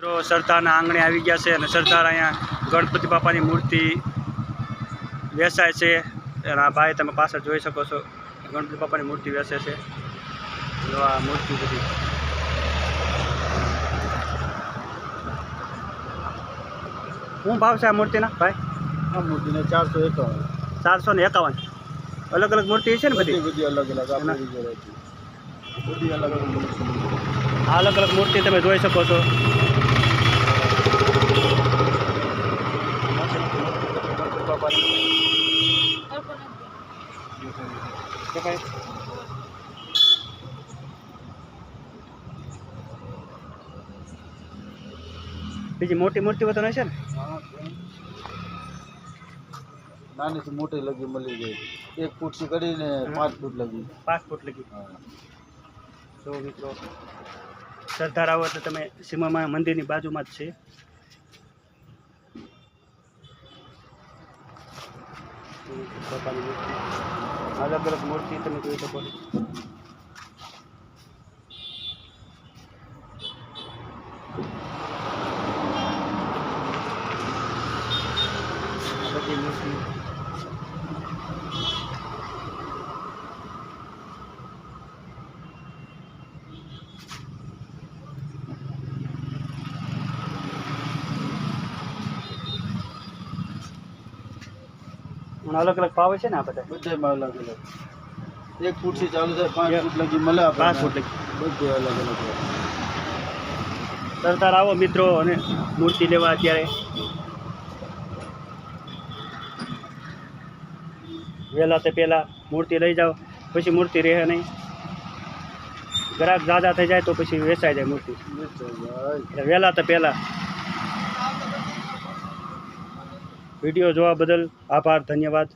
તો સરદારના આંગણે આવી ગયા છે અને સરદાર અહીંયા ગણપતિ બાપાની મૂર્તિ વેચાય છે અને આ ભાઈ તમે પાછળ જોઈ શકો છો ગણપતિ બાપાની મૂર્તિ વેચે છે. જો આ મૂર્તિ બધી શું ભાવ છે આ મૂર્તિના ભાઈ? આ મૂર્તિને 451. 451. અલગ અલગ મૂર્તિ છે ને બધી? બધી અલગ અલગ આપણી જોડે છે. બધી અલગ અલગ મૂર્તિ. આ અલગ અલગ મૂર્તિ તમે જોઈ શકો છો. બીજી મોટી મૂર્તિઓ તો નહીં છે ને? નાની થી મોટી લગી મળી ગઈ. 1 ફૂટથી કરીને 5 ફૂટ લગી. 5 ફૂટ લગી. તો મિત્રો સરદાર આવો એટલે તમે સીમામાં મંદિરની બાજુમાં જ છે. અલગ અલગ મૂર્તિ તમે જોઈ શકો છો. બધી મૂર્તિ અલગ અલગ ભાવ છે ને? આ બધા બધામાં અલગ અલગ. 1 ફૂટથી ચાલુ થાય 5 ફૂટ લગી મળે. 5 ફૂટ લગી બધું અલગ અલગ. સરદાર આવો મિત્રો અને મૂર્તિ લેવા અત્યારે વહેલા તે પહેલાં મૂર્તિ લઈ જાઓ, પછી મૂર્તિ રહે નહીં. ગ્રાહક ઝાઝા થઈ જાય તો પછી વેચાઈ જાય મૂર્તિ. એટલે વહેલા તે પહેલાં. વિડીયો જોવા બદલ આભાર, ધન્યવાદ.